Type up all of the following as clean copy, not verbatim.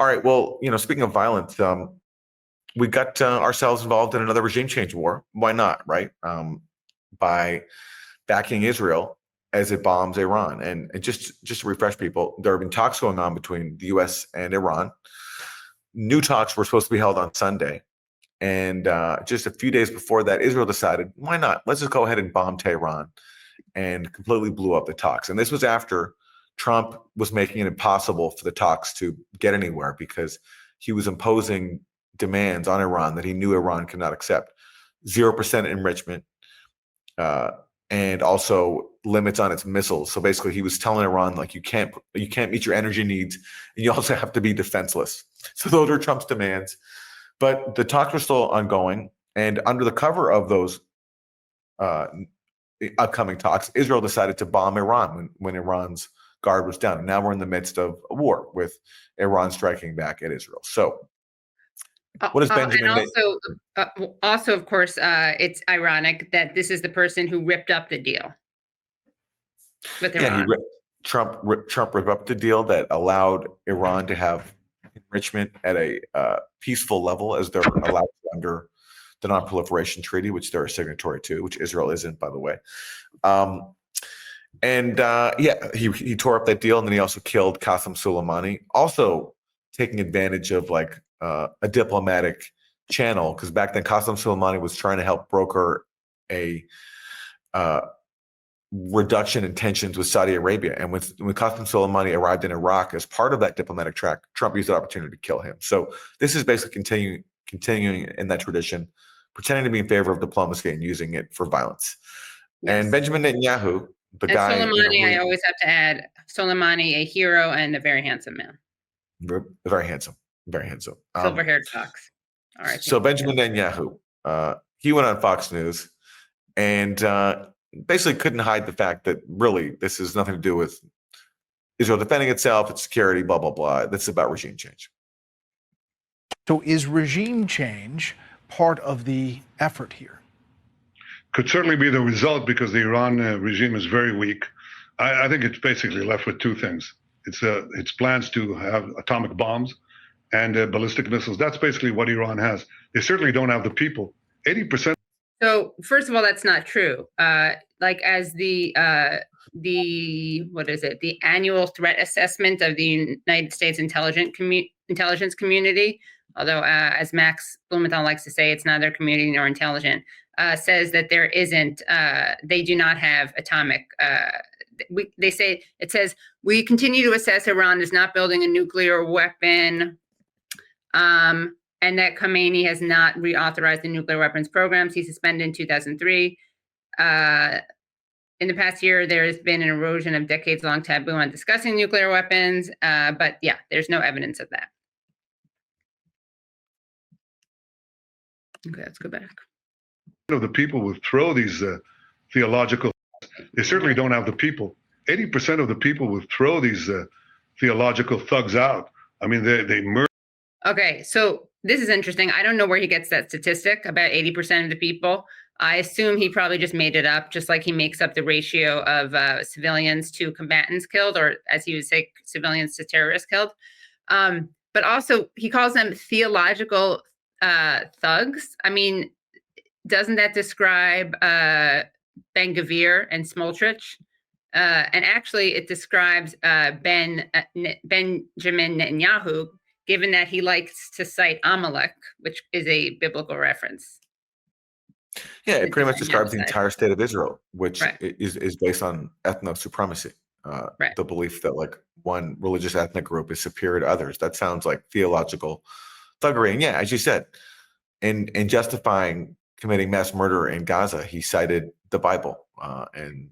All right. Well, speaking of violence, we got ourselves involved in another regime change war. Why not, right? By backing Israel as it bombs Iran. And just to refresh people, there have been talks going on between the U.S. and Iran. New talks were supposed to be held on Sunday. And just a few days before that, Israel decided, why not? Let's just go ahead and bomb Tehran, and completely blew up the talks. And this was after Trump was making it impossible for the talks to get anywhere because he was imposing demands on Iran that he knew Iran could not accept. 0% enrichment, and also limits on its missiles. So basically, he was telling Iran, like, you can't meet your energy needs, and you also have to be defenseless. So those are Trump's demands. But the talks were still ongoing, and under the cover of those upcoming talks, Israel decided to bomb Iran when Iran's guard was down. And now we're in the midst of a war with Iran striking back at Israel. So what is Benjamin? And also, of course, it's ironic that this is the person who ripped up the deal with Iran. Trump ripped up the deal that allowed Iran to have enrichment at a peaceful level, as they're allowed under the Non-Proliferation Treaty, which they're a signatory to, which Israel isn't, by the way. He tore up that deal, and then he also killed Qasem Soleimani, also taking advantage of a diplomatic channel, because back then Qasem Soleimani was trying to help broker a reduction in tensions with Saudi Arabia. And when Qasem Soleimani arrived in Iraq as part of that diplomatic track, Trump used the opportunity to kill him. So this is basically continuing in that tradition, pretending to be in favor of diplomacy and using it for violence. Yes. And Benjamin Netanyahu, guy. Soleimani, I always have to add, Soleimani, a hero and a very handsome man. Very handsome. Very handsome. Silver-haired fox. All right. So Benjamin Netanyahu, he went on Fox News and basically couldn't hide the fact that really this has nothing to do with Israel defending itself, its security, blah, blah, blah. This is about regime change. So is regime change part of the effort here? Could certainly be the result, because the Iran regime is very weak. I think it's basically left with two things. It's plans to have atomic bombs and ballistic missiles. That's basically what Iran has. They certainly don't have the people. 80%. So first of all, that's not true. As the annual threat assessment of the United States intelligence community, although as Max Blumenthal likes to say, it's neither community nor intelligent, says that there isn't, they do not have atomic, it says, we continue to assess Iran is not building a nuclear weapon, and that Khamenei has not reauthorized the nuclear weapons programs he suspended in 2003. In the past year, there has been an erosion of decades-long taboo on discussing nuclear weapons, but yeah, there's no evidence of that. Okay, let's go back. Of the people who throw these theological, they certainly don't have the people. 80% of the people who throw these theological thugs out, I mean, they murder. Okay, so this is interesting. I don't know where he gets that statistic about 80% of the people. I assume he probably just made it up, just like he makes up the ratio of civilians to combatants killed, or as he would say, civilians to terrorists killed. But also, he calls them theological thugs. I mean, doesn't that describe Ben-Gvir and Smotrich? And actually, it describes Benjamin Netanyahu, given that he likes to cite Amalek, which is a biblical reference. Yeah, it pretty much describes the entire state of Israel, which is based on ethno-supremacy. The belief that one religious ethnic group is superior to others. That sounds like theological thuggery. And yeah, as you said, in justifying committing mass murder in Gaza, he cited the Bible and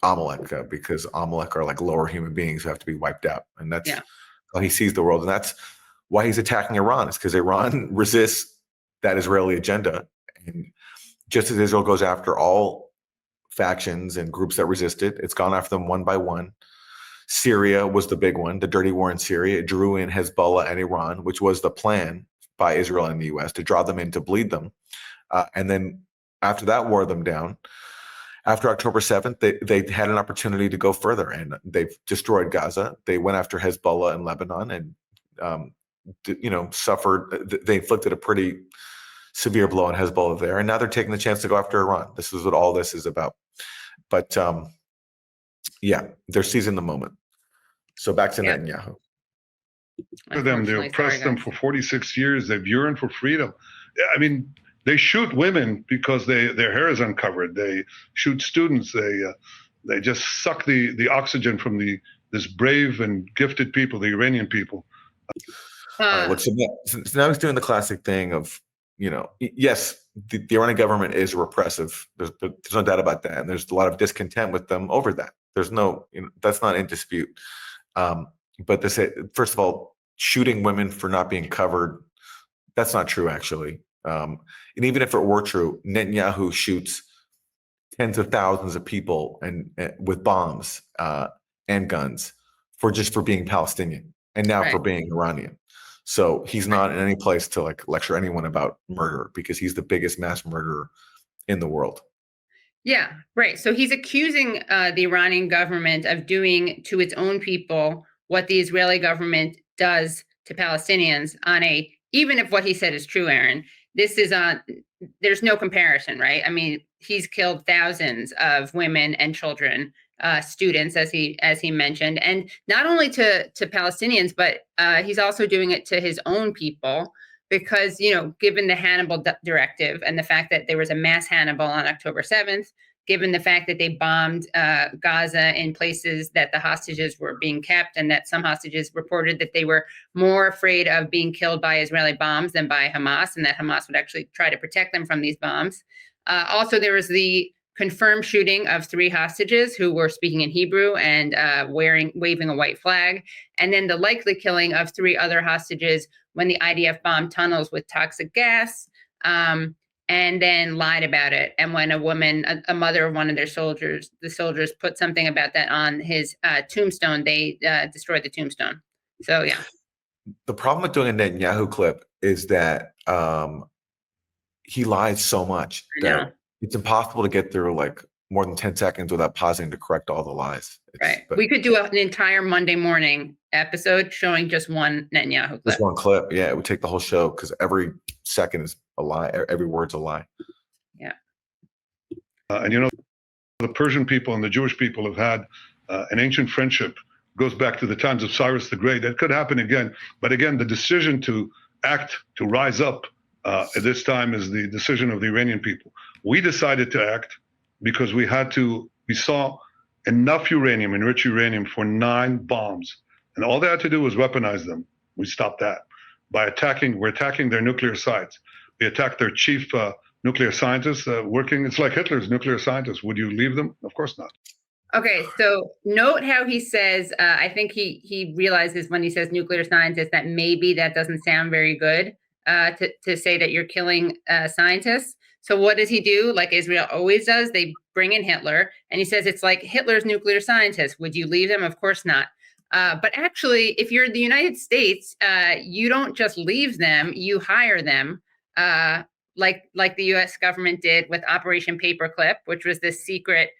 Amalek, because Amalek are like lower human beings who have to be wiped out. And that's how he sees the world. And that's why he's attacking Iran, is because Iran resists that Israeli agenda. And just as Israel goes after all factions and groups that resist it, it's gone after them one by one. Syria was the big one, the dirty war in Syria. It drew in Hezbollah and Iran, which was the plan by Israel and the U.S. to draw them in, to bleed them. And then after that wore them down, after October 7th, they had an opportunity to go further, and they've destroyed Gaza. They went after Hezbollah in Lebanon, and suffered. They inflicted a pretty severe blow on Hezbollah there, and now they're taking the chance to go after Iran. This is what all this is about. But they're seizing the moment. So back to Netanyahu. For them, they oppressed them for 46 years. They've yearned for freedom. I mean, they shoot women because their hair is uncovered. They shoot students. They just suck the oxygen from this brave and gifted people, the Iranian people. Look, so now he's doing the classic thing of, yes, the Iranian government is repressive. There's no doubt about that, and there's a lot of discontent with them over that. There's no, that's not in dispute. But they say, first of all, shooting women for not being covered, that's not true, actually. And even if it were true, Netanyahu shoots tens of thousands of people and with bombs and guns for being Palestinian, and now for being Iranian. So he's not in any place to lecture anyone about murder, because he's the biggest mass murderer in the world. Yeah, right. So he's accusing the Iranian government of doing to its own people what the Israeli government does to Palestinians even if what he said is true, Aaron, this is there's no comparison, right? I mean, he's killed thousands of women and children, students, as he mentioned, and not only to Palestinians, but he's also doing it to his own people, because, given the Hannibal directive and the fact that there was a mass Hannibal on October 7th, given the fact that they bombed Gaza in places that the hostages were being kept, and that some hostages reported that they were more afraid of being killed by Israeli bombs than by Hamas, and that Hamas would actually try to protect them from these bombs. Also, there was the confirmed shooting of 3 hostages who were speaking in Hebrew and waving a white flag, and then the likely killing of 3 other hostages when the IDF bombed tunnels with toxic gas, and then lied about it. And when a mother of one of their soldiers, the soldiers put something about that on his tombstone, they destroyed the tombstone. So, yeah. The problem with doing a Netanyahu clip is that he lies so much that it's impossible to get through more than 10 seconds without pausing to correct all the lies. We could do an entire Monday morning episode showing just one Netanyahu clip. Just one clip. Yeah, it would take the whole show, because every second is a lie. Every word's a lie. Yeah. And the Persian people and the Jewish people have had an ancient friendship. Goes back to the times of Cyrus the Great. That could happen again. But again, the decision to act, to rise up at this time, is the decision of the Iranian people. We decided to act because we saw enough uranium, enriched uranium, for 9 bombs. And all they had to do was weaponize them. We stopped that by we're attacking their nuclear sites. We attacked their chief nuclear scientists working. It's like Hitler's nuclear scientists. Would you leave them? Of course not. Okay, so note how he says, I think he realizes when he says nuclear scientists that maybe that doesn't sound very good to say that you're killing scientists. So what does he do? Like Israel always does, they bring in Hitler, and he says it's like Hitler's nuclear scientists. Would you leave them? Of course not. But actually, if you're the United States, you don't just leave them, you hire them, like the U.S. government did with Operation Paperclip, which was this secret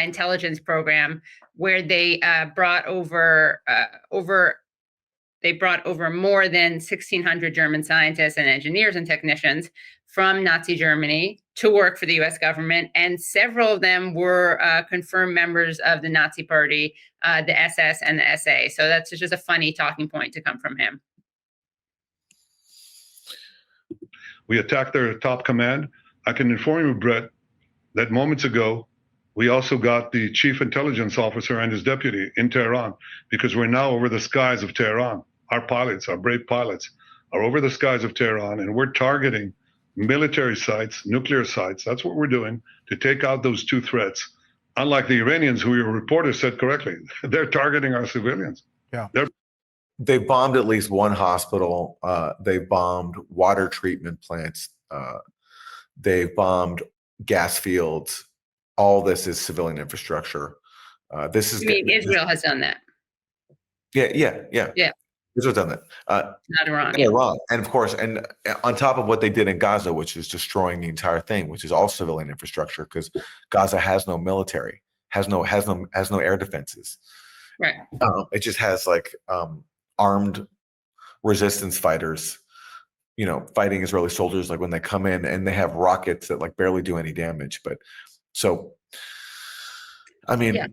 intelligence program where they brought over more than 1,600 German scientists and engineers and technicians from Nazi Germany to work for the U.S. government, and several of them were confirmed members of the Nazi Party, the SS and the SA. So that's just a funny talking point to come from him. We attacked their top command. I can inform you, Brett, that moments ago, we also got the chief intelligence officer and his deputy in Tehran, because we're now over the skies of Tehran. Our pilots, our brave pilots, are over the skies of Tehran, and we're targeting military sites, nuclear sites. That's what we're doing to take out those 2 threats. Unlike the Iranians, who your reporter said correctly, they're targeting our civilians. Yeah. They bombed at least one hospital. They bombed water treatment plants. They bombed gas fields. All this is civilian infrastructure. Israel has done that. Yeah. Israel's done that. Not Iran. Yeah, Iran. And of course, and on top of what they did in Gaza, which is destroying the entire thing, which is all civilian infrastructure, because Gaza has no military, has no air defenses. Right. It just has armed resistance fighters, fighting Israeli soldiers, like when they come in and they have rockets that like barely do any damage. But so, I mean, yeah.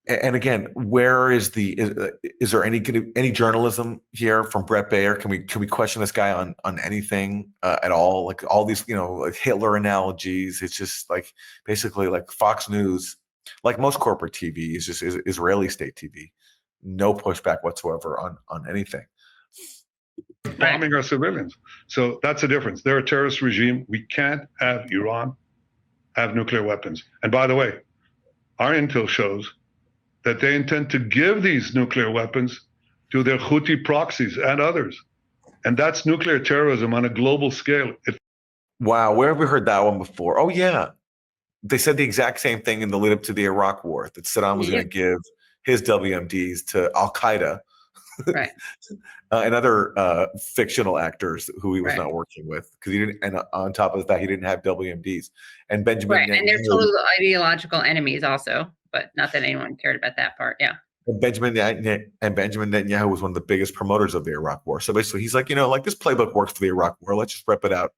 And again, where is is there any journalism here from Brett Baer? Can we question this guy on anything at all? Like all these, like Hitler analogies. It's just like basically like Fox News, like most corporate TV is just Israeli state TV. No pushback whatsoever on anything. Bombing our civilians. So that's the difference. They're a terrorist regime. We can't have Iran have nuclear weapons. And by the way, our intel shows that they intend to give these nuclear weapons to their Houthi proxies and others. And that's nuclear terrorism on a global scale. Wow, where have we heard that one before? Oh, yeah. They said the exact same thing in the lead up to the Iraq war, that Saddam was going to give his WMDs to Al-Qaeda. Right. And other fictional actors who he was not working with, because he didn't. And on top of that, he didn't have WMDs. And Benjamin, and they're total ideological enemies, also. But not that anyone cared about that part. Yeah. And Benjamin Netanyahu was one of the biggest promoters of the Iraq war. So basically, he's like, like this playbook works for the Iraq war. Let's just rip it out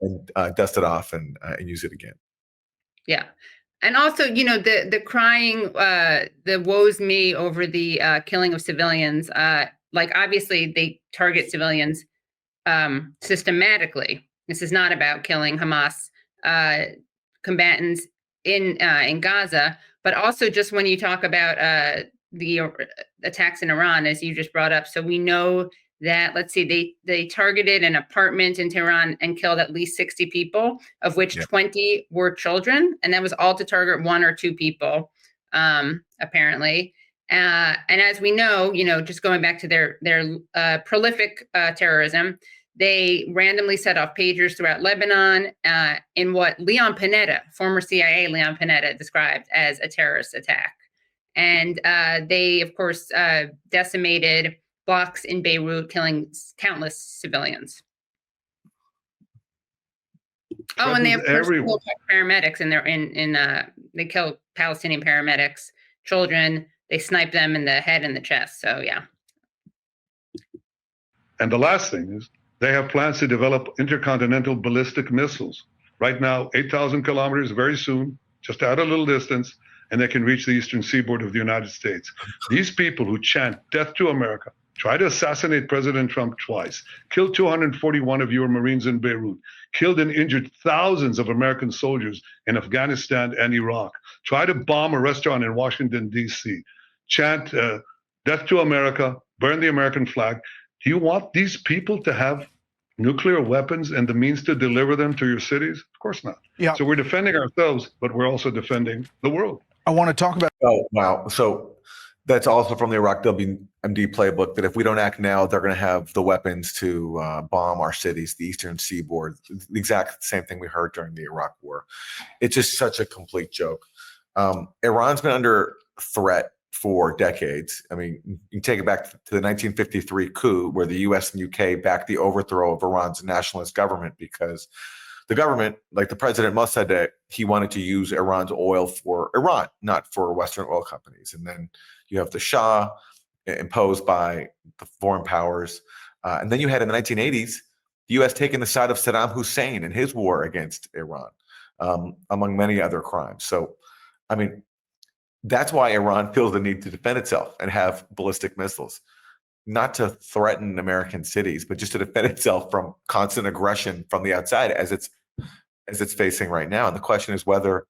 and dust it off and use it again. Yeah. And also, the crying, the woes me over the killing of civilians. Like, obviously, they target civilians systematically. This is not about killing Hamas combatants in Gaza, but also just when you talk about the attacks in Iran, as you just brought up. So we know that, let's see, they targeted an apartment in Tehran and killed at least 60 people, of which 20 were children. And that was all to target 1 or 2 people, apparently. And as we know, just going back to their prolific terrorism, they randomly set off pagers throughout Lebanon in what Leon Panetta, former CIA Leon Panetta, described as a terrorist attack. And they, of course, decimated blocks in Beirut, killing countless civilians. Oh, and they of course killed paramedics, and they killed Palestinian paramedics, children. They sniped them in the head and the chest. So yeah. And the last thing is they have plans to develop intercontinental ballistic missiles. Right now, 8,000 kilometers. Very soon, just out a little distance, and they can reach the eastern seaboard of the United States. These people who chant "Death to America," try to assassinate President Trump twice, killed 241 of your Marines in Beirut, killed and injured thousands of American soldiers in Afghanistan and Iraq, try to bomb a restaurant in Washington, D.C., chant "Death to America," burn the American flag. Do you want these people to have nuclear weapons and the means to deliver them to your cities? Of course not. Yeah. So we're defending ourselves, but we're also defending the world. I want to talk about. Oh, wow. So that's also from the Iraq WMD playbook, that if we don't act now, they're going to have the weapons to bomb our cities, the eastern seaboard. The exact same thing we heard during the Iraq war. It's just such a complete joke. Iran's been under threat for decades. I mean, you can take it back to the 1953 coup, where the US and UK backed the overthrow of Iran's nationalist government, because the government, like the president Mossadegh, he wanted to use Iran's oil for Iran, not for Western oil companies. And then you have the Shah, imposed by the foreign powers. And then you had in the 1980s, the US taking the side of Saddam Hussein in his war against Iran, among many other crimes. So, I mean, that's why Iran feels the need to defend itself and have ballistic missiles, not to threaten American cities, but just to defend itself from constant aggression from the outside, as it's facing right now. And the question is whether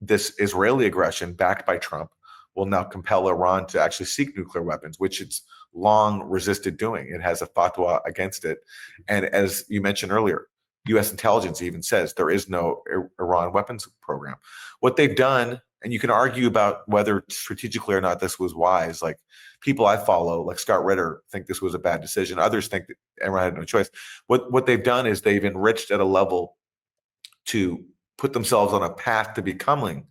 this Israeli aggression, backed by Trump, will now compel Iran to actually seek nuclear weapons, which it's long resisted doing. It has a fatwa against it. And as you mentioned earlier, U.S. intelligence even says there is no Iran weapons program. What they've done, and you can argue about whether strategically or not this was wise. Like people I follow, like Scott Ritter, think this was a bad decision. Others think that Iran had no choice. What they've done is they've enriched at a level to put themselves on a path to becoming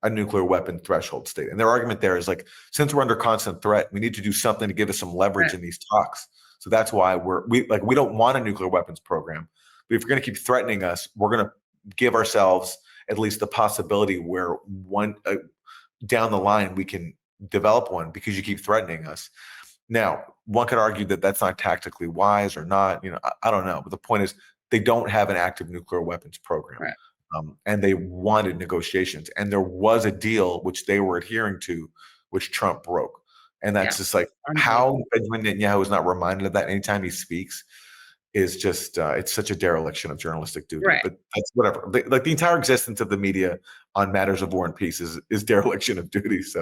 a nuclear weapon threshold state. And their argument there is like, since we're under constant threat, we need to do something to give us some leverage in these talks. So that's why we don't want a nuclear weapons program. But if you're going to keep threatening us, we're going to give ourselves at least the possibility where one down the line we can develop one, because you keep threatening us. Now, one could argue that that's not tactically wise or not. I don't know. But the point is, they don't have an active nuclear weapons program. Right. And they wanted negotiations. And there was a deal which they were adhering to, which Trump broke. And that's just like how Benjamin Netanyahu is not reminded of that anytime he speaks is just, it's such a dereliction of journalistic duty. Right. But that's whatever. Like the entire existence of the media on matters of war and peace is dereliction of duty. So